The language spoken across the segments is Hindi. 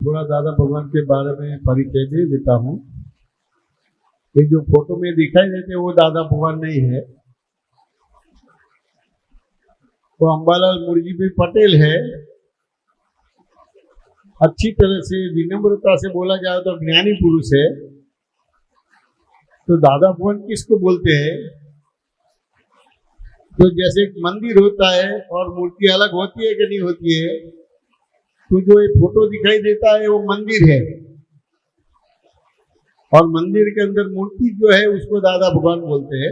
थोड़ा दादा भगवान के बारे में परिचय दे देता हूँ। ये जो फोटो में दिखाई देते वो दादा भगवान नहीं है, वो अंबालाल मुर्जी भाई पटेल है। अच्छी तरह से विनम्रता से बोला जाए तो ज्ञानी पुरुष है। तो दादा भगवान किसको बोलते हैं? तो जैसे एक मंदिर होता है और मूर्ति अलग होती है कि नहीं होती है, तो जो ये फोटो दिखाई देता है वो मंदिर है, और मंदिर के अंदर मूर्ति जो है उसको दादा भगवान बोलते हैं।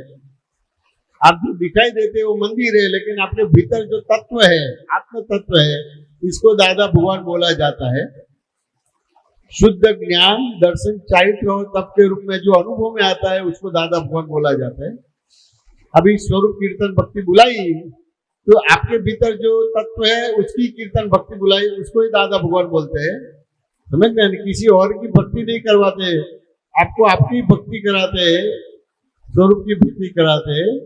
आप जो दिखाई देते हैं वो मंदिर है, लेकिन अपने भीतर जो तत्व है, आत्म तत्व है, इसको दादा भगवान बोला जाता है। शुद्ध ज्ञान, दर्शन, चारित्र और तप के रूप में जो अनुभव में आता है उसको दादा भगवान बोला जाता है। अभी स्वरूप कीर्तन भक्ति बुलाई, तो आपके भीतर जो तत्व है उसकी कीर्तन भक्ति बुलाई, उसको ही दादा भगवान बोलते हैं। समझ में? किसी और की भक्ति नहीं करवाते, आपको आपकी भक्ति कराते हैं, स्वरूप की भक्ति कराते हैं।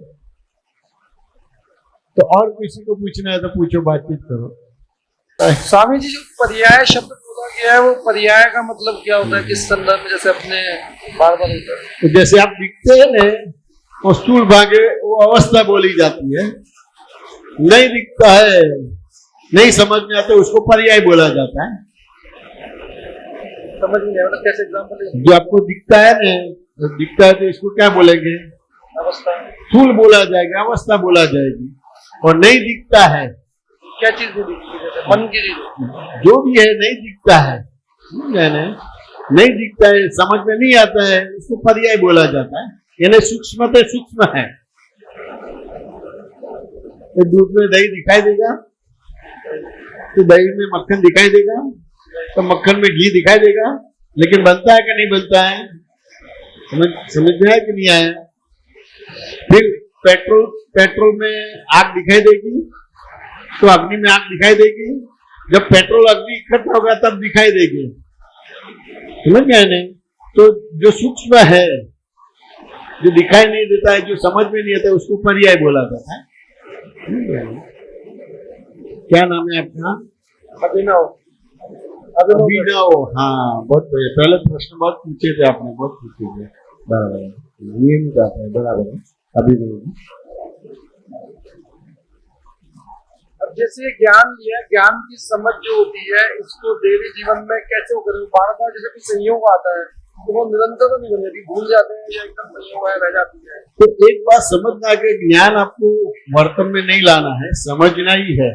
तो और किसी को पूछना है तो पूछो, बातचीत करो। स्वामी जी, जो पर्याय शब्द बोला गया है वो पर्याय का मतलब क्या होता है, किस संदर्भ में? जैसे अपने बार बार होता है, तो जैसे आप दिखते हैं ना, और स्थूल भागे वो अवस्था बोली जाती है। नहीं दिखता है, नहीं समझ में आता, उसको पर्याय बोला जाता है। समझ में नहीं आता, कैसे एग्जांपल? जो आपको दिखता है ना, दिखता है तो इसको क्या बोलेंगे? अवस्था। स्थूल बोला जाएगा, अवस्था बोला जाएगी। और नहीं दिखता है, क्या चीज नहीं दिखती? जैसे मन की चीज जो भी है नहीं दिखता है, नहीं दिखता है, समझ में नहीं आता है, उसको पर्याय बोला जाता है। यानी सूक्ष्म से सूक्ष्म है। तो दूध में दही दिखाई देगा तो दही में मक्खन दिखाई देगा, तो मक्खन में घी दिखाई देगा, लेकिन बनता है कि नहीं बनता है? समझ में आया कि नहीं आया? फिर पेट्रोल में आग दिखाई देगी तो अग्नि में आग दिखाई देगी। जब पेट्रोल अग्नि इकट्ठा होगा तब दिखाई देगी। समझ में आया नहीं? तो जो सूक्ष्म है, जो दिखाई नहीं देता है, जो समझ में नहीं आता, उसको पर्याय बोला जाता है। क्या नाम है आपका? अभिनव। हाँ, बहुत बढ़िया। पहले प्रश्न बहुत पूछे थे आपने, बहुत पूछे थे। बराबर। अभिनव। अब जैसे ज्ञान लिया, ज्ञान की समझ जो होती है, इसको डेली जीवन में कैसे वो करें? बार बार जैसे कोई संयोग आता है तो वो निरंतर तो नहीं बन जाती, भूल जाते हैं या एकदम संयोग है रह जाती है। तो एक बात समझना कि ज्ञान आपको वर्तन में नहीं लाना है, समझना ही है।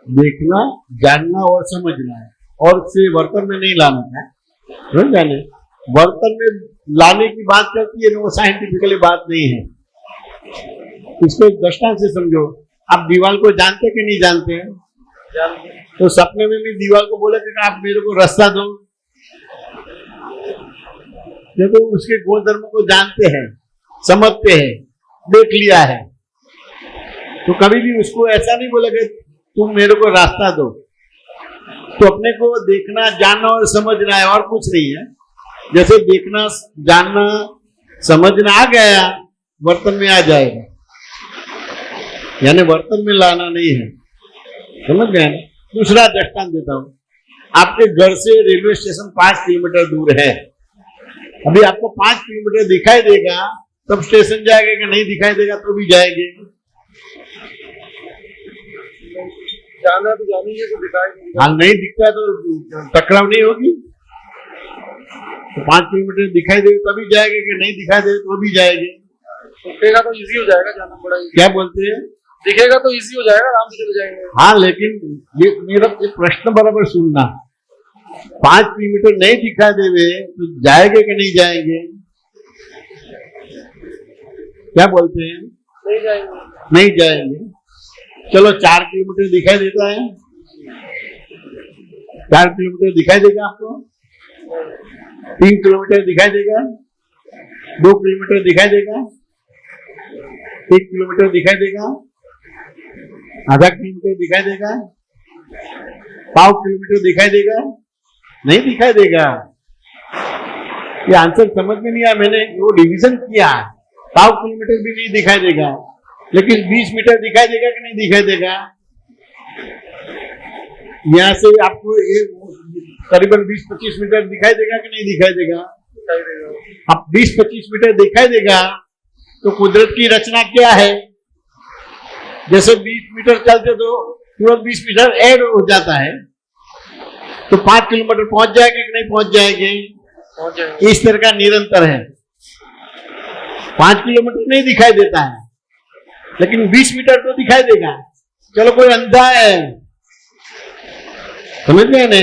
देखना, जानना और समझना है, और से वर्तन में नहीं लाना है। समझ जाने? वर्तन में लाने की बात करती है, वो साइंटिफिकली बात नहीं है। इसको एक दृष्टांत से समझो। आप दीवार को जानते कि नहीं जानते हैं? तो सपने में भी दीवार को बोले कि आप मेरे को रास्ता दो, तो उसके गुण धर्म को जानते हैं, समझते हैं, देख लिया है। तो कभी भी उसको ऐसा नहीं बोला कि तुम मेरे को रास्ता दो। तो अपने को देखना, जानना और समझना है, और कुछ नहीं है। जैसे देखना, जानना, समझना आ गया, वर्तन में आ जाएगा। यानी वर्तन में लाना नहीं है। समझ गए? दूसरा दृष्टांत देता हूं। आपके घर से रेलवे स्टेशन 5 किलोमीटर दूर है। अभी आपको 5 किलोमीटर दिखाई देगा तब स्टेशन जाएगा कि नहीं दिखाई देगा तो भी जाएंगे? जाना तो जानेंगे, तो दिखाई नहीं। हाँ, नहीं दिखता तो टकराव नहीं होगी। तो 5 किलोमीटर दिखाई देगा तभी जाएंगे कि नहीं दिखाई देगा तो भी जाएंगे? दिखेगा तो इजी हो जाएगा, जाना पड़ा। क्या बोलते हैं? दिखेगा तो इजी हो जाएगा, आराम से चले जाएंगे। हाँ, लेकिन ये मेरा प्रश्न बराबर सुनना। 5 किलोमीटर नहीं दिखाई देवे तो जाएंगे कि नहीं जाएंगे? क्या बोलते हैं? नहीं जाएंगे। नहीं जाएंगे। चलो 4 किलोमीटर दिखाई देता है, 4 किलोमीटर दिखाई देगा आपको? 3 किलोमीटर दिखाई देगा? 2 किलोमीटर दिखाई देगा? 1 किलोमीटर दिखाई देगा? आधा किलोमीटर दिखाई देगा? 1/4 किलोमीटर दिखाई देगा? नहीं दिखाई देगा। ये आंसर समझ में नहीं आया। मैंने वो डिवीजन किया, 1/4 किलोमीटर भी नहीं दिखाई देगा, लेकिन 20 मीटर दिखाई देगा कि नहीं दिखाई देगा? यहाँ से आपको करीबन 20-25 मीटर दिखाई देगा कि नहीं दिखाई देगा? दिखाई देगा। अब 20-25 मीटर दिखाई देगा तो कुदरत की रचना क्या है? जैसे 20 मीटर चलते तो तुरंत 20 मीटर ऐड हो जाता है, तो 5 किलोमीटर पहुंच जाएंगे कि नहीं पहुंच जाएंगे? पहुंच जाएंगे। इस तरह का निरंतर है। 5 किलोमीटर नहीं दिखाई देता है, लेकिन 20 मीटर तो दिखाई देगा। चलो कोई अंधा है, समझ गए ना,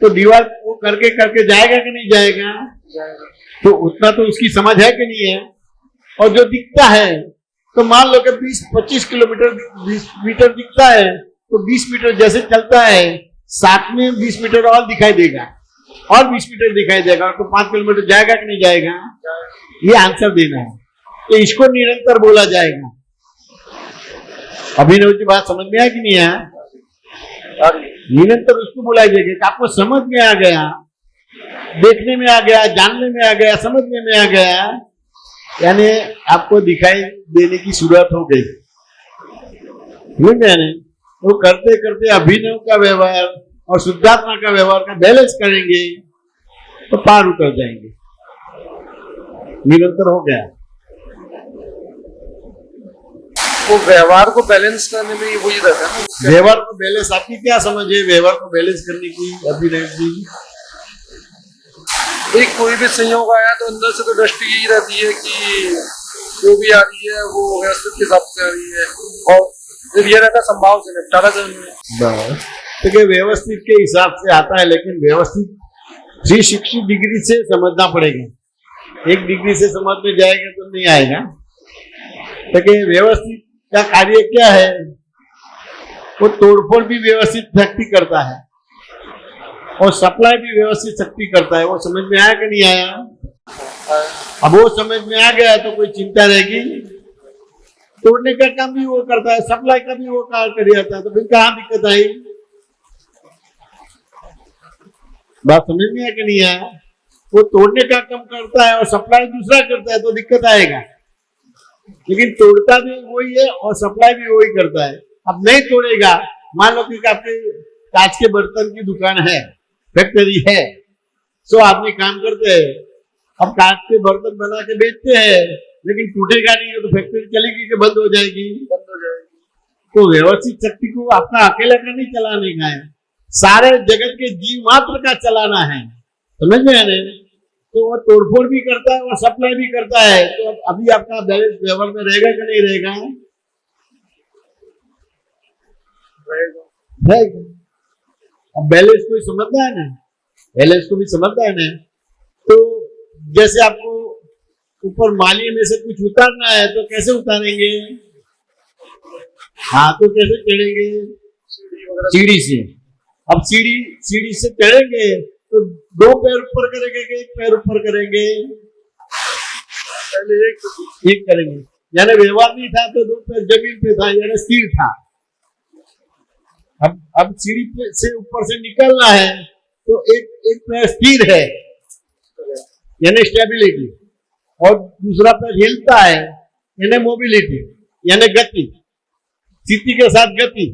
तो दीवार को करके करके जाएगा कि नहीं जाएगा? जाएगा। तो उतना तो उसकी समझ है कि नहीं है? और जो दिखता है, तो मान लो कि 20-25 किलोमीटर 20 मीटर दिखता है, तो 20 मीटर जैसे चलता है, साथ में 20 मीटर और दिखाई देगा, और 20 मीटर दिखाई देगा, तो 5 किलोमीटर जाएगा कि नहीं जाएगा? ये आंसर देना है। तो इसको निरंतर बोला जाएगा। अभिनव की बात समझ में आया कि नहीं आया? निरंतर उसको बोला जाएगा कि आपको समझ में आ गया, देखने में आ गया, जानने में आ गया, समझने में आ गया, यानी आपको दिखाई देने की शुरुआत हो गई। वो करते करते अभिनव का व्यवहार और शुद्धात्मा का व्यवहार का बैलेंस करेंगे तो पार उतर जाएंगे। निरंतर हो गया। वो व्यवहार को बैलेंस करने में वही रहता है ना। व्यवहार को बैलेंस, आपकी क्या समझ है व्यवहार को बैलेंस करने की अभिनव जी? एक कोई भी संयोग आया तो अंदर से तो दृष्टि यही रहती है कि जो भी आ रही है वो व्यवस्थित के हिसाब से आ रही है, और फिर ये रहता संभाव से निपटारा करना। तो व्यवस्थित के हिसाब से आता है, लेकिन व्यवस्थित 360 डिग्री से समझना पड़ेगा। 1 डिग्री से समझ में जाएगा तो नहीं आएगा। तो व्यवस्थित का कार्य क्या है? वो तोड़फोड़ भी व्यवस्थित शक्ति करता है और सप्लाई भी व्यवस्थित शक्ति करता है। वो समझ में आया कि नहीं आया? अब वो समझ में आ गया तो कोई चिंता रहेगी? तोड़ने का काम भी वो करता है, सप्लाई का भी वो काम कर जाता है, तो फिर कहाँ दिक्कत आई? बात समझ में आया कि नहीं आया? वो तोड़ने का काम करता है और सप्लाई दूसरा करता है तो दिक्कत आएगा, लेकिन तोड़ता भी वही है और सप्लाई भी वही करता है। अब नहीं तोड़ेगा, मान लो कि आपके कांच के बर्तन की दुकान है, फैक्ट्री है, 100 आदमी काम करते हैं, अब कांच के बर्तन बना के बेचते हैं, लेकिन टूटेगा नहीं है तो फैक्ट्री चलेगी कि बंद हो जाएगी? बंद हो जाएगी। तो व्यवस्थित शक्ति को आपका अकेला का नहीं चलाने का है, सारे जगत के जीव मात्र का चलाना है। समझ में आने? तो वो तोड़फोड़ भी करता है और सप्लाई भी करता है। तो अभी आपका बैलेंस व्यवहार में रहेगा कि नहीं रहेगा? रहेगा। अब बैलेंस को समझना है ना, बैलेंस को भी समझना है ना। तो जैसे आपको ऊपर मालिये में से कुछ उतारना है तो कैसे उतारेंगे? हाँ, तो कैसे चढ़ेंगे? सीढ़ी से। अब सीढ़ी से चढ़ेंगे तो 2 पैर ऊपर करेंगे कि 1 पैर ऊपर करेंगे? पहले एक करेंगे। यानी व्यवहार नहीं था तो 2 पैर जमीन पे था, यानी स्थिर था। अब सीढ़ी से ऊपर से निकलना है तो एक पैर स्थिर है, यानी स्टेबिलिटी, और दूसरा पैर हिलता है, यानी मोबिलिटी, यानी गति। स्थिति के साथ गति,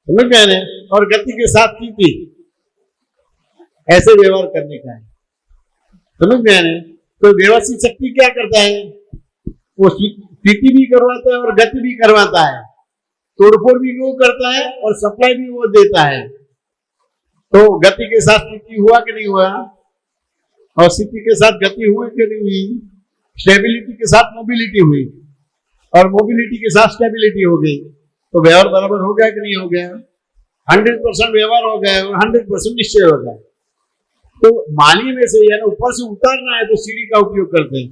समझ गए? और गति के साथ स्थिति, ऐसे व्यवहार करने का है। समझ गए? तो व्यवस्थित शक्ति क्या करता है? वो स्थिति भी करवाता है और गति भी करवाता है, तोड़फोड़ भी वो करता है और सप्लाई भी वो देता है। तो गति के साथ स्थिति हुआ कि नहीं हुआ? और स्थिति के साथ गति हुई कि नहीं हुई? स्टेबिलिटी के साथ मोबिलिटी हुई और मोबिलिटी के साथ स्टेबिलिटी हो गई। तो व्यवहार बराबर हो गया कि नहीं हो गया? 100% व्यवहार हो गया और 100% निश्चय हो गया। तो माली में से यानी ऊपर से उतारना है तो सीढ़ी का उपयोग करते हैं।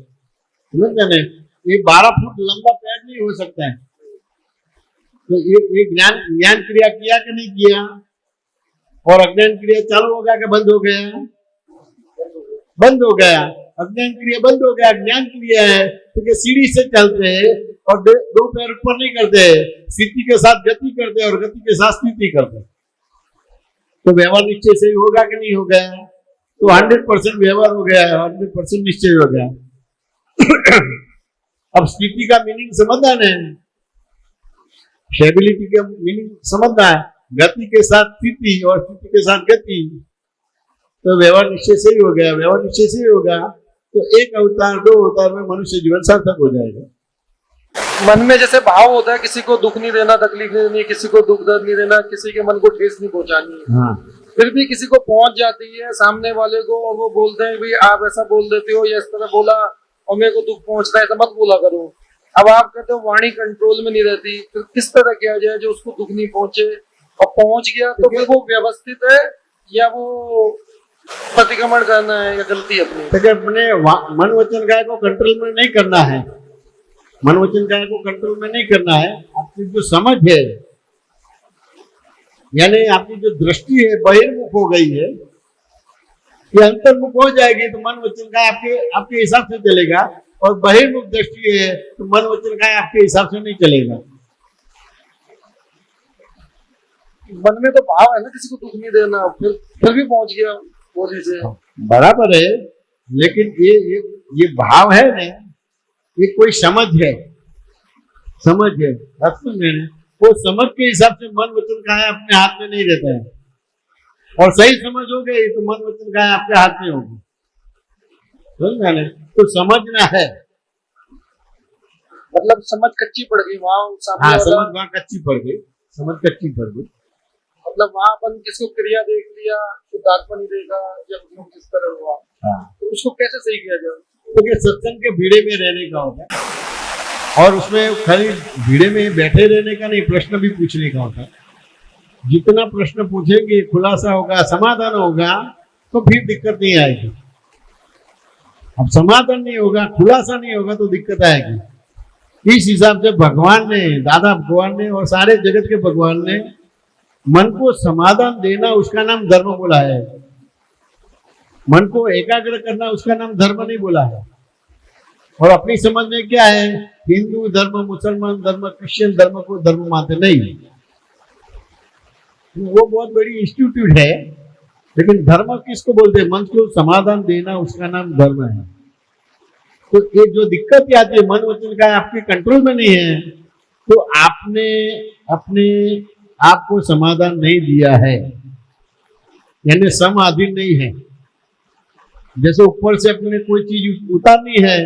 समझ गए? ये 12 फुट लंबा पैर नहीं हो सकता है। तो ये ज्ञान क्रिया किया कि नहीं किया? और अज्ञान क्रिया चालू हो गया कि बंद हो गया? बंद हो गया। अज्ञान क्रिया बंद हो गया, ज्ञान क्रिया है। तो सीढ़ी से चलते हैं और 2 पैर ऊपर नहीं करते, स्थिति के साथ गति करते और गति के साथ स्थिति करते। तो व्यवहार निश्चय से होगा कि नहीं हो गया? तो 100% व्यवहार हो गया, 100% निश्चय हो गया। अब स्थिति का मीनिंग समझना है, स्टेबिलिटी का मीनिंग समझना है। गति के साथ स्थिति और स्थिति के साथ गति, तो व्यवहार निश्चय से ही हो गया। व्यवहार निश्चय से ही होगा तो एक अवतार 2 अवतार में मनुष्य जीवन सार्थक हो जाएगा। मन में जैसे भाव होता है, किसी को दुख नहीं देना, तकलीफ नहीं देनी, किसी को दुख दर्द नहीं देना, किसी के मन को ठेस नहीं पहुंचानी है। हाँ, फिर भी किसी को पहुंच जाती है सामने वाले को, और वो बोलते हैं भाई आप ऐसा बोल देते हो या इस तरह बोला और मेरे को दुख पहुंचता है, ऐसा मत बोला करो। अब आप कहते हो वाणी कंट्रोल में नहीं रहती, फिर किस तरह किया जाए जो उसको दुख नहीं पहुंचे, और पहुंच गया तो फिर वो व्यवस्थित है या वो प्रतिक्रमण करना है या गलती अपनी? तो अपने मन वचन काया को कंट्रोल में नहीं करना है। मन वचन काया को कंट्रोल में नहीं करना है। आपकी जो समझ है, यानी आपकी जो दृष्टि है बहिर्मुख हो गई है, ये अंतर्मुख हो जाएगी तो मन वचन काया आपके हिसाब से चलेगा, और बहिर्मुख दृष्टि है तो मन वचन काया आपके हिसाब से नहीं चलेगा। मन में तो भाव है ना किसी को दुख नहीं देना, फिर भी पहुंच गया वो चीजें बराबर है, लेकिन ये भाव है ना, ये कोई समझ है। समझ है वो समझ के हिसाब से मन वचन काया अपने हाथ में नहीं रहता है, और सही समझ हो गई तो मन वचन काया आपके हाथ में होगी। समझ ना? तो समझना है, मतलब समझ कच्ची पड़ गई वहाँ। हाँ, समझ वहाँ कच्ची पड़ गई, समझ कच्ची पड़ गई। मतलब वहाँ अपन किसी को क्रिया देख लिया, शुद्धात्मा नहीं देगा या जिस तरह हुआ, हाँ, तो उसको कैसे सही किया जाए? तो ये सत्संग के भीड़े में रहने का होता है, और उसमें खाली भीड़े में बैठे रहने का नहीं, प्रश्न भी पूछने का होता है। जितना प्रश्न पूछेंगे, खुलासा होगा, समाधान होगा, तो फिर दिक्कत नहीं आएगी। अब समाधान नहीं होगा, खुलासा नहीं होगा तो दिक्कत आएगी। इस हिसाब से भगवान ने, दादा भगवान ने और सारे जगत के भगवान ने मन को समाधान देना उसका नाम धर्म बोला है। मन को एकाग्र करना उसका नाम धर्म नहीं बोला है। और अपनी समझ में क्या है, हिंदू धर्म, मुसलमान धर्म, क्रिश्चियन धर्म को धर्म मानते नहीं, वो बहुत बड़ी इंस्टीट्यूट है। लेकिन धर्म किसको बोलते हैं? मन को समाधान देना उसका नाम धर्म है। तो ये जो दिक्कत आती है, मन वचन का आपके कंट्रोल में नहीं है, तो आपने अपने आपको समाधान नहीं दिया है, यानी समाधीन नहीं है। जैसे ऊपर से अपने कोई चीज उतारनी है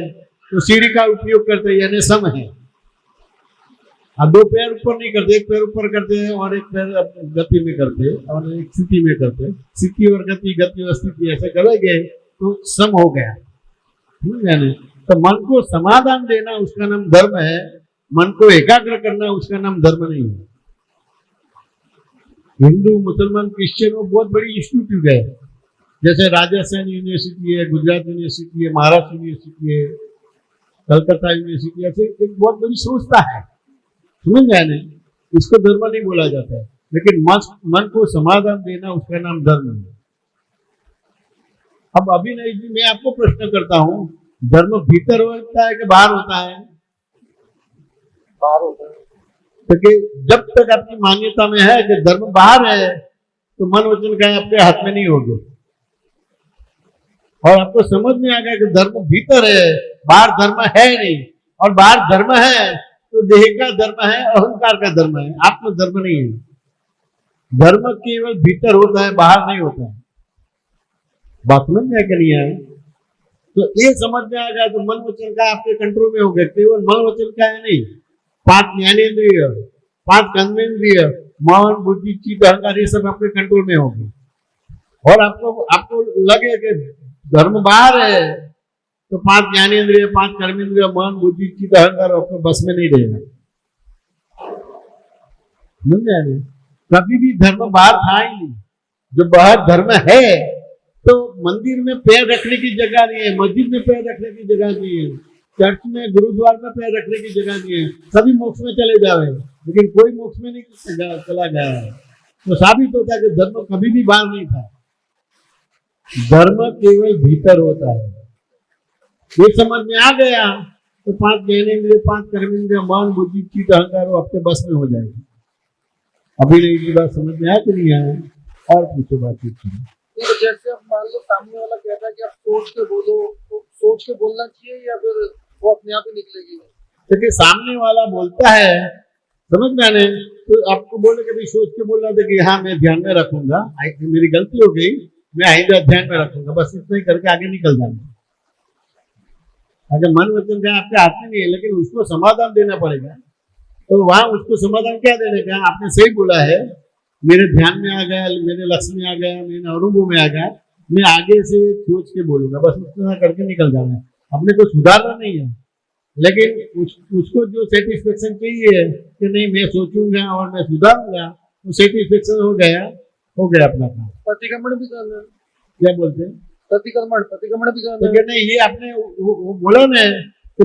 तो सीढ़ी का उपयोग करते हैं, यानी सम है। अब 2 पैर ऊपर नहीं करते, 1 पैर ऊपर करते हैं और 1 पैर गति में करते हैं और एक स्थिति में करते हैं। स्थिति और गति, गति और स्थिति ऐसे करेंगे तो सम हो गया। यानी तो मन को समाधान देना उसका नाम धर्म है, मन को एकाग्र करना उसका नाम धर्म नहीं है। हिंदू, मुसलमान, क्रिश्चियन वो बहुत बड़ी इंस्टीट्यूट है। जैसे राजस्थान यूनिवर्सिटी है, गुजरात यूनिवर्सिटी है, महाराष्ट्र यूनिवर्सिटी है, कलकत्ता यूनिवर्सिटी, ऐसे एक बहुत बड़ी संस्था है। समझ गए ना? इसको धर्म नहीं बोला जाता है, लेकिन मन को समाधान देना उसका नाम धर्म है। अब अभी नहीं जी, मैं आपको प्रश्न करता हूँ, धर्म भीतर होता है कि बाहर होता है? बाहर होता है। क्योंकि जब तक आपकी मान्यता में है कि धर्म बाहर है तो मन वचन का आपके हाथ में नहीं होगा। और आपको समझ में आ गया कि धर्म भीतर है, बाहर धर्म है नहीं, और बाहर धर्म है तो देह का धर्म है, अहंकार का धर्म है, आत्म धर्म नहीं है। धर्म केवल भीतर होता है, बाहर नहीं होता है। बात समझ में क्या नहीं है? तो ये समझ में आ गया तो मन वचन का आपके कंट्रोल में हो गया। केवल मन वचन का है नहीं, 5 ज्ञानेंद्रिय, 5 कर्मेंद्रिय, मन, बुद्धि, चित्त, अहंकार, ये सब आपके कंट्रोल में होंगे। और आपको लगे कि धर्म बाहर है तो 5 ज्ञानेंद्रिय, 5 कर्मेंद्रिय, मन, बुद्धि, चित्त, अहंकार आपको बस में नहीं रहेगा। समझ में? कभी भी धर्म बाहर था ही नहीं। जो बाहर धर्म है तो मंदिर में पैर रखने की जगह नहीं है, मस्जिद में पैर रखने की जगह नहीं है, चर्च में, गुरुद्वार में पैर रखने की जगह नहीं है। सभी मोक्ष में चले जावे, लेकिन कोई मोक्ष में नहीं चला गया है। तो साबित होता है कि धर्म कभी भी बाहर नहीं था, धर्म केवल भीतर होता है। ये समझ में आ गया तो 5 ज्ञानेंद्रिय, 5 कर्मेंद्रिय, मन, बुद्धि, चित्त, अहंकार वो आपके बस में हो जाएगी। अभी नहीं की बात समझ में आया कि नहीं आया? और पूछो बातचीत करो। तो जैसे अब मान लो सामने वाला कहता है कि आप सोच के बोलो, तो सोच के बोलना चाहिए या फिर वो अपने आप ही निकलेगी? क्योंकि सामने वाला बोलता है, समझ में आने। तो आपको बोले कि भाई सोच के बोल रहा था कि हाँ मैं ध्यान में रखूंगा, मेरी गलती हो गई, मैं आइंदा ध्यान में रखूंगा, बस इतना ही करके आगे निकल जाना। अगर मन वचन का आपके हाथ में नहीं है, लेकिन उसको समाधान देना पड़ेगा। तो वहां उसको समाधान क्या देने का? आपने सही बोला है, मेरे ध्यान में आ गया, मेरे लक्ष्य में आ गया, मेरे अनुभव में आ गया, मैं आगे से सोच के बोलूंगा, बस उतना करके निकल जाना है। अपने को सुधारना नहीं है, लेकिन उसको जो सेटिस्फेक्शन चाहिए कि नहीं मैं सोचूंगा और मैं सुधारूंगा, तो सेटिस्फेक्शन हो गया अपना काम। प्रतिक्रमण भी करना है। क्या बोलते हैं? प्रतिक्रमण भी करना तो है। क्या नहीं, ये आपने वो बोला ना कि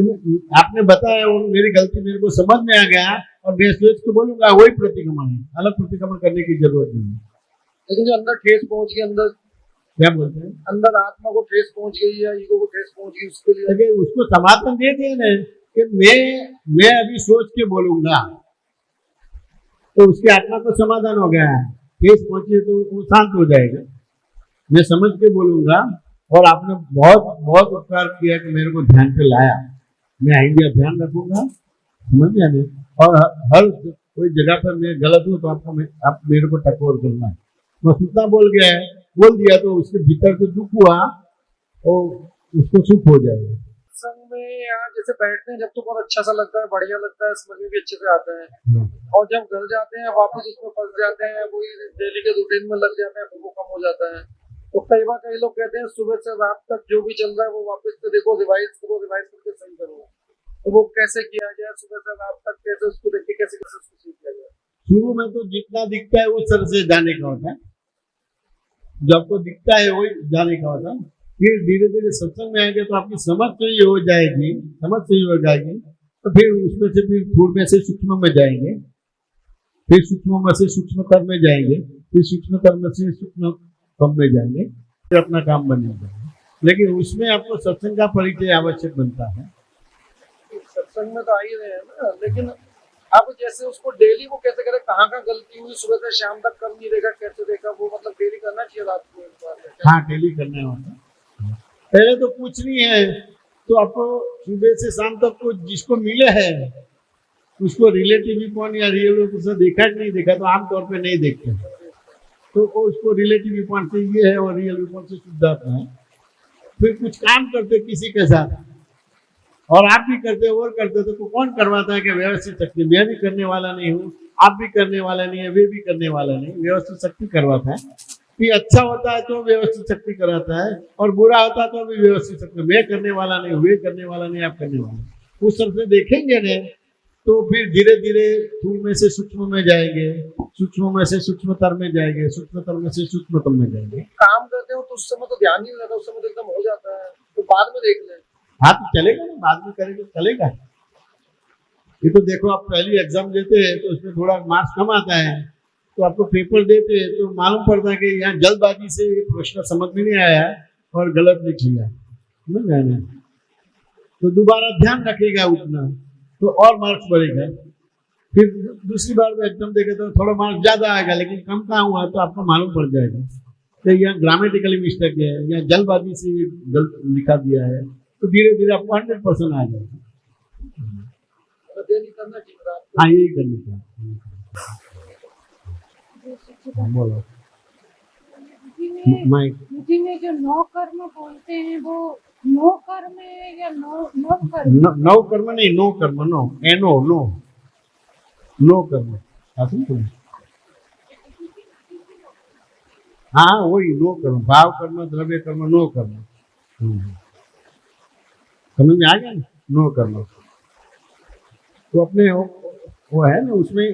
आपने बताया, वो मेरी गलती मेरे को समझ में आ गया और मैं सोच के बोलूंगा, वही प्रतिक्रमण है, अलग प्रतिक्रमण करने की जरूरत नहीं है। लेकिन जो अंदर ठेस पहुंच गई, अंदर क्या बोलते हैं? अंदर आत्मा को ठेस पहुंच गई या ईगो को ठेस पहुंच गई, उसके लिए देखिए उसको समाधान दे दिए ना कि मैं अभी सोच के बोलूंगा, तो उसकी आत्मा को समाधान हो गया है। ठेस पहुंची तो वो शांत हो जाएगा। मैं समझ के बोलूंगा, और आपने बहुत बहुत उपकार किया कि मेरे को ध्यान पे लाया, मैं आइंदा ध्यान रखूंगा, समझ में आने। और हर कोई जगह पर मैं गलत हूँ तो आप मेरे को टकोर करना है। बस इतना बोल दिया तो उसके भीतर से दुख हुआ और उसको सुख हो जाएगा। संग में यहाँ जैसे बैठते हैं, जब तो बहुत अच्छा सा लगता है, बढ़िया लगता है, समझ में भी अच्छे से आता है, और जब घर जाते हैं वापस उसमें फंस जाते हैं, वही डेली के रूटीन में लग जाते हैं, फिर वो कम हो जाता है। तो कई लोग कहते हैं सुबह से रात तक जो भी चल रहा है वो वापस से देखो, रिवाइज करके सही करो। तो वो कैसे किया जाए? सुबह से रात तक कैसे उसको देख के कैसे उसको सीख लिया जाए? शुरू में तो जितना दिखता है उस तरह से जाने का होता है, जब तो दिखता है वही जाने का होता है। फिर धीरे धीरे सत्संग में आएंगे तो आपकी समझ सही हो जाएगी, तो फिर उसमें से फिर थोड़ में से सूक्ष्म में जाएंगे, फिर सूक्ष्म में से सूक्ष्मतर में जाएंगे, फिर सूक्ष्मतर में से सूक्ष्म कम में जाएंगे, फिर अपना काम बनेगा। लेकिन उसमें आपको सत्संग का परिचय आवश्यक बनता है। सत्संग में तो आ ही रहे हैं ना, लेकिन अब जैसे उसको डेली वो कैसे करे, कहाँ गलती हुई, सुबह से शाम तक कर नहीं देगा, कैसे देखा वो, मतलब डेली करना चाहिए रात को? हाँ डेली करना होता। पहले तो कुछ नहीं है, तो आपको सुबह से शाम तक को जिसको मिले है उसको रिलेटिव पॉइंट या रियल से देखा कि नहीं देखा, तो आमतौर पे नहीं देखते, तो उसको रिलेटिव पॉइंट से ये है और रियल पॉइंट से शुद्धात्मा है। फिर कुछ काम करते किसी के साथ और आप भी करते और करते, तो कौन करवाता है कि व्यवस्थित शक्ति? मैं भी करने वाला नहीं हूँ, आप भी करने वाला नहीं है, वे भी करने वाला नहीं, व्यवस्थित शक्ति करवाता है। कि अच्छा होता है तो व्यवस्थित शक्ति कराता है, और बुरा होता है तो भी व्यवस्थित शक्ति। मैं करने वाला नहीं, वे करने वाला नहीं, आप करने वाला। उस तरह से देखेंगे ने तो फिर धीरे धीरे स्थूल में से सूक्ष्म में जाएंगे, सूक्ष्म में से सूक्ष्मतर में जाएंगे, सूक्ष्मतर में से सूक्ष्मतम में जाएंगे। काम करते हो तो उस समय तो ध्यान नहीं रहता, उस समय तो एकदम हो जाता है, तो बाद में देख लें। हाँ तो चलेगा ना, बाद में करेंगे चलेगा। ये तो देखो आप पहली एग्जाम देते हैं तो उसमें थोड़ा मार्क्स कम आता है, तो आपको पेपर देते हैं तो मालूम पड़ता है कि यहाँ जल्दबाजी से प्रश्न समझ में नहीं आया और गलत लिख लिया, समझ गए? तो दोबारा ध्यान रखिएगा उतना, तो और मार्क्स बढ़ेगा। फिर दूसरी बार में एग्जाम देगा तो थोड़ा मार्क्स ज्यादा आएगा, लेकिन कम कहाँ हुआ तो आपको मालूम पड़ जाएगा तो यहाँ ग्रामेटिकली मिस्टेक है, यहाँ जल्दबाजी से गलत लिखा दिया है, तो धीरे धीरे आपको 100% आ जाएगा। हाँ यही करनी चाहिए। बोलो। मुझे में जो 9 कर्म बोलते हैं वो 9 कर्म है या 9 कर्म? 9 कर्म नहीं, 9 कर्म, नो कर्म। हाँ वही 9 कर्म, भाव कर्म, द्रव्य कर्म, 9 कर्म। समझ में आ गया ना? 9 कर्म तो अपने वो है ना, उसमें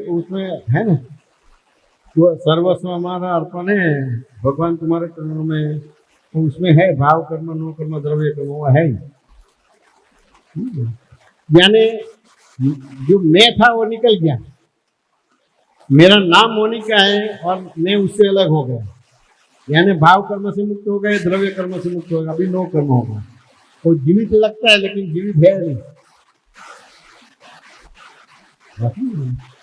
है ना, वो सर्वस्व हमारा अर्पण है भगवान तुम्हारे चरणों में, तो उसमें है भाव कर्म, 9 कर्म, द्रव्य कर्म, वो है। यानी जो मैं था वो निकल गया, मेरा नाम मोनिका है और मैं उससे अलग हो गया, यानी भाव कर्म से मुक्त हो गए, द्रव्य कर्म से मुक्त हो गया, अभी 9 कर्म होगा। वो जीवित लगता है लेकिन जीवित है नहीं।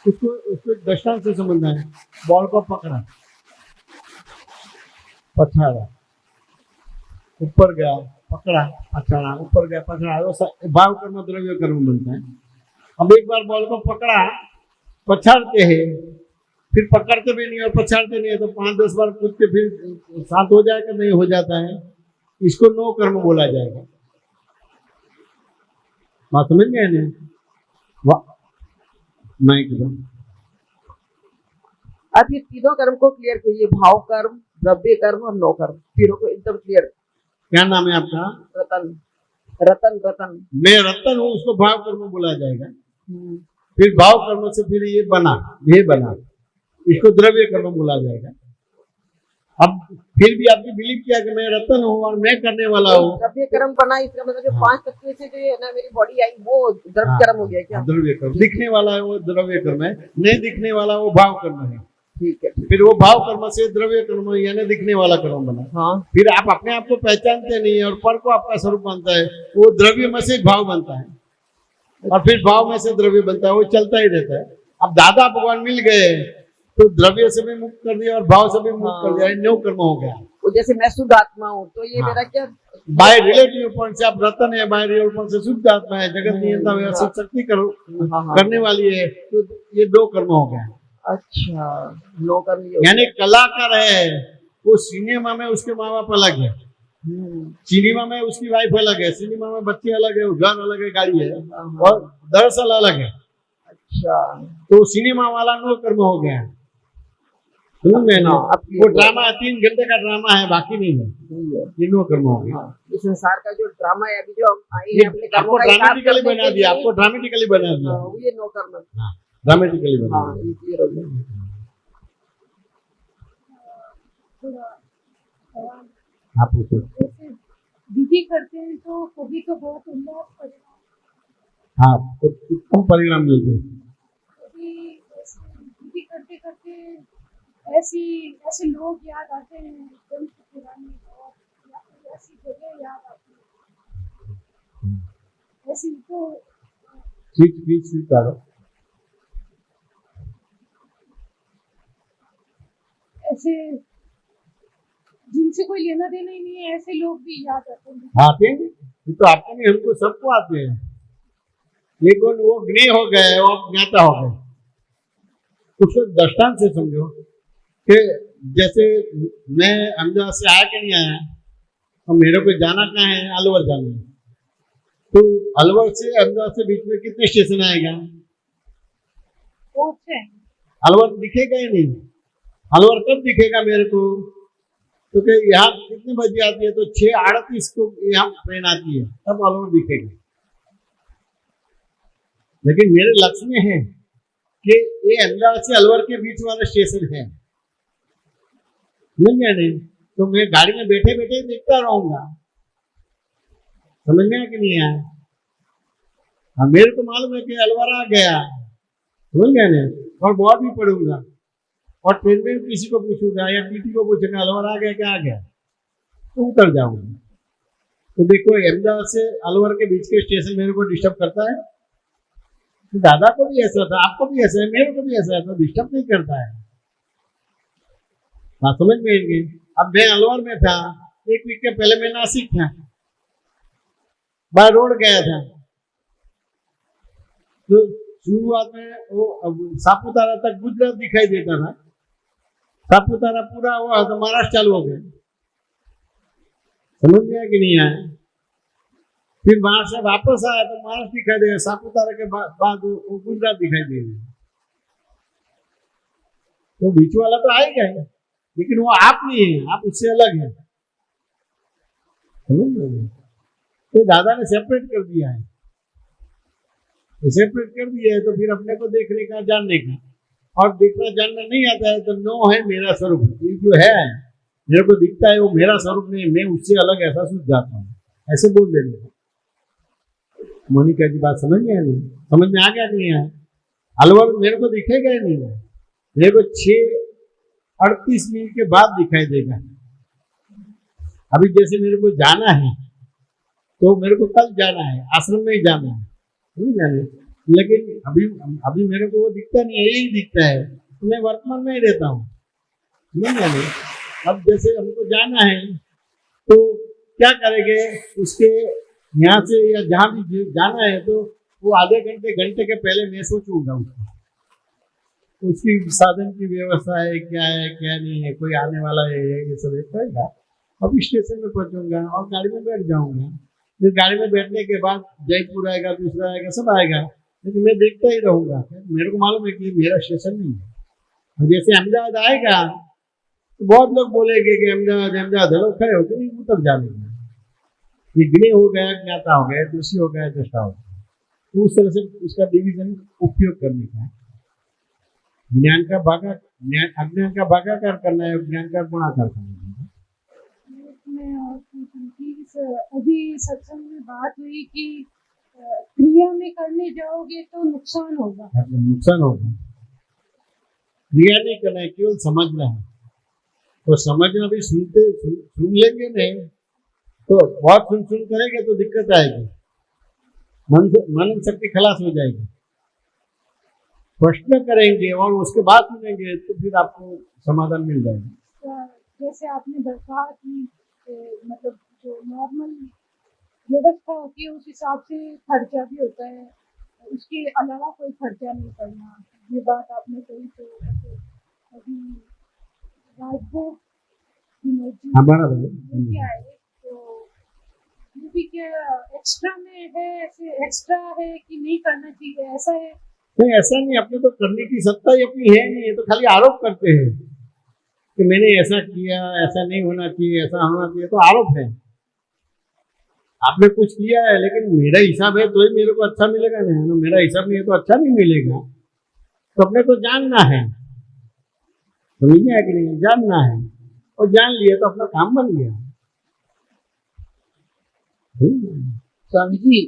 उसको दृष्टांत से समझना है। बॉल को पकड़ा, पछाड़ा, ऊपर गया, पकड़ा, पछाड़ा, ऊपर गया, पछाड़ा, वो भाव कर्म द्रव्य कर्म बनता है। अब एक बार बॉल को पकड़ा पछाड़ते हैं, फिर पकड़ते भी नहीं और पछाड़ते नहीं है, तो 5-10 बार कूद के फिर शांत हो जाएगा, नहीं हो जाता है, इसको नो कर्म बोला जाएगा। बात समझ गए नहीं? वाह, नहीं एकदम। आप ये तीनों कर्म को क्लियर कीजिए, भाव कर्म, द्रव्य कर्म और नो कर्म, तीनों को एकदम क्लियर। क्या नाम है आपका? रतन, रतन, रतन। मैं रतन हूँ, उसको भाव कर्म बोला जाएगा। फिर भाव कर्म से फिर ये बना, इसको द्रव्य कर्म बोला जाएगा। अब फिर भी आपने बिलीव किया कि मैं रतन हूँ और मैं करने वाला हूँ, द्रव्य कर्म बना, इसका मतलब जो 5 तत्व से जो है ना मेरी बॉडी आई, वो द्रव्य कर्म हो गया क्या? द्रव्य कर्म। दिखने वाला है वो द्रव्य कर्म है, नहीं दिखने वाला वो भाव कर्म है। ठीक है। फिर वो भाव कर्म से द्रव्य कर्म यानी दिखने वाला कर्म बना। हाँ। फिर आप अपने आप को पहचानते नहीं और पर को आपका स्वरूप बनता है, वो द्रव्य में से एक भाव बनता है और फिर भाव में से द्रव्य बनता है, वो चलता ही रहता है। अब दादा भगवान मिल गए तो द्रव्य से भी मुक्त कर दिया और भाव से भी मुक्त कर दिया, न्यू कर्म हो गया। वो जैसे मैं शुद्ध आत्मा हूँ, तो ये मेरा क्या? बाय रिलेटिव पॉइंट से आप रतन है, बाय रियल पॉइंट से शुद्ध आत्मा है, जगत नियंता व्यवस्थित शक्ति करने वाली है, तो ये 2 कर्म हो गया। अच्छा, नो कर्म यानी कलाकार है, वो सिनेमा में उसके माँ बाप अलग है, सिनेमा में उसकी वाइफ अलग है, सिनेमा में बच्चे अलग है, घर अलग है, गाड़ी है, और दरअसल अलग है। अच्छा, तो सिनेमा वाला नो कर्म हो गया, समझ में ना? वो ड्रामा 3 घंटे का ड्रामा है, बाकी नहीं है, ये नो कर्म हो गया। ये संसार का जो ड्रामा है, अभी जो हम आए हैं अपने कर्मों आपको का हिसाब ड्रामेटिकली करने बना के दिया, लिए, आपको ड्रामेटिकली बना दिया, ये नो कर्म। ड्रामेटिकली बना हाँ, ये क्लियर हो गया। दिया। आप पूछो। जैसे विधि करते हैं तो कभी तो बहुत उल्लास परिणाम, हाँ, तो उत्तम परिणाम मिलते हैं। कभी ऐसे विधि करते करते ऐसे लोग याद आते हैं, एकदम से पुरानी और ऐसी जगह याद आती है, ऐसी तो ठीक स्वीकारो। ऐसे जिनसे कोई लेना देना ही नहीं है, ऐसे लोग भी याद आते हैं। आते हैं, ये तो आपको नहीं, हमको सबको आते हैं। लेकिन वो ज्ञेय हो गए, वो ज्ञाता हो गए। कुछ दृष्टांत से समझो कि जैसे मैं अहमदाबाद से आया कि नहीं आया, और मेरे को जाना कहाँ है, अलवर जाना है, तो अलवर से अहमदाबाद से बीच में कितने स्टेशन आएगा? बहुत है। अलवर दिखेगा ही नहीं। अलवर कब दिखेगा मेरे को? तो कि यहाँ कितने बजे आती है, तो 6:38 को यहाँ ट्रेन आती है, तब अलवर दिखेगा। लेकिन मेरे लक्ष्य में है कि ये अहमदाबाद से अलवर के बीच वाला स्टेशन है, समझ गया नहीं? तो मैं गाड़ी में बैठे बैठे देखता रहूंगा, समझ में आया कि नहीं आया? हाँ, मेरे को मालूम है कि अलवर आ गया, समझ गया नहीं? और बहुत भी पढ़ूंगा और ट्रेन में किसी को पूछूंगा या टीटी को पूछूंगा, अलवर आ गया क्या? आ गया, तो उतर जाऊंगा। तो देखो, अहमदाबाद से अलवर के बीच के स्टेशन मेरे को डिस्टर्ब करता है। तो दादा को भी ऐसा था, आपको भी ऐसा है, मेरे को भी ऐसा है, तो डिस्टर्ब नहीं करता है। बात समझ में आएगी? अब मैं अलवर में था, 1 वीक के पहले मैं नासिक था, बाय रोड गया था, तो शुरुआत में वो सापुतारा तक गुजरात दिखाई देता था, सापुतारा पूरा हुआ तो महाराष्ट्र चालू हो गया, समझ में आया कि नहीं आया? फिर वहां से वापस आया तो महाराष्ट्र दिखाई देगा, सापुतारा के बाद वो गुजरात दिखाई देगा। तो बीच वाला तो आ ही गया, लेकिन वो आप नहीं है, आप उससे अलग है। तो दादा ने सेपरेट कर दिया है, तो सेपरेट कर दिया है, तो फिर अपने को देखने का, जानने का, और देखना जानना नहीं आता है तो नो है मेरा स्वरूप, ये जो है मेरे को दिखता है वो मेरा स्वरूप नहीं, मैं उससे अलग ऐसा सूझ जाता हूँ, ऐसे बोल देने का। मोनिका जी बात समझ में नहीं? समझ में आ गया नहीं है? अलवर मेरे को दिखेगा ही नहीं है, मेरे को 6:38 मिनट के बाद दिखाई देगा। अभी जैसे मेरे को जाना है तो मेरे को कल जाना है, आश्रम में ही जाना है, नहीं जाने, लेकिन अभी मेरे को वो दिखता नहीं है, यही दिखता है, तो मैं वर्तमान में ही रहता हूँ, नहीं जाने। अब जैसे हमको जाना है तो क्या करेंगे, उसके यहाँ से या जहाँ भी जाना है तो वो आधे घंटे के पहले मैं सोचूंगा उसको, उसकी साधन की व्यवस्था है क्या नहीं है, कोई आने वाला है ये सब करेगा। अब स्टेशन में पहुंचूंगा और गाड़ी में बैठ जाऊंगा, फिर गाड़ी में बैठने के बाद जयपुर आएगा, दूसरा आएगा, सब आएगा, लेकिन मैं देखता ही रहूंगा। मेरे को मालूम है कि मेरा स्टेशन नहीं है। और जैसे अहमदाबाद आएगा तो बहुत लोग बोलेंगे कि अहमदाबाद लोग खड़े होकर नहीं उतर जाएंगे, ये गिने हो गया, ज्ञाता हो गया, दूसरी हो गया, दृष्टा हो गया। तो उस तरह से उसका डिवीजन उपयोग करने का है। ज्ञान का अज्ञान का भागाकार करना है, ज्ञान का गुणाकार करना है। मैं और पूछूं कि अभी सत्संग में बात हुई कि क्रिया में करने जाओगे तो नुकसान होगा। नुकसान होगा, क्रिया नहीं करना है, केवल समझना है। तो समझना भी सुन लेंगे नहीं तो बहुत सुन करेंगे तो दिक्कत आएगी, मन शक्ति खलास हो जाएगी। प्रश्न करेंगे और उसके बाद सुनेंगे तो फिर आपको समाधान मिल जाएगा। जैसे आपने कहा कि मतलब जो नॉर्मल व्यवस्था होती है उस हिसाब से खर्चा भी होता है, उसके अलावा कोई खर्चा नहीं करना, ये बात आपने कही। तो अभी राजभोग हमारा क्या है, तो ये भी क्या एक्स्ट्रा में है, ऐसे एक्स्ट्रा है कि नहीं करना चाहिए, ऐसा है? नहीं, ऐसा नहीं, अपने तो करने की सत्ता ही अपनी है नहीं, ये तो खाली आरोप करते हैं कि मैंने ऐसा किया, ऐसा नहीं होना चाहिए, ऐसा होना चाहिए, तो आरोप है। आपने कुछ किया है लेकिन मेरा हिसाब है तो ही मेरे को अच्छा मिलेगा, नहीं मेरा हिसाब नहीं है तो अच्छा नहीं मिलेगा। तो अपने को जानना है, समझ में आया कि नहीं, जानना है, और जान लिया तो अपना काम बन गया। स्वामी जी,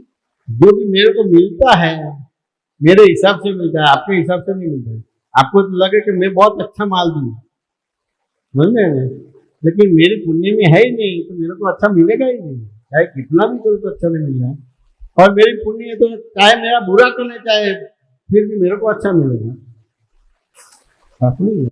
जो भी मेरे को मिलता है मेरे हिसाब से मिलता है, आपके हिसाब से नहीं मिलता है। आपको तो लगे कि मैं बहुत अच्छा माल दूं, समझ में, लेकिन मेरे पुण्य में है ही नहीं तो मेरे को अच्छा मिलेगा ही नहीं, चाहे कितना भी करो तो अच्छा नहीं मिल रहा है। और मेरी पुण्य है तो चाहे मेरा बुरा करने चाहे फिर भी मेरे को अच्छा मिलेगा।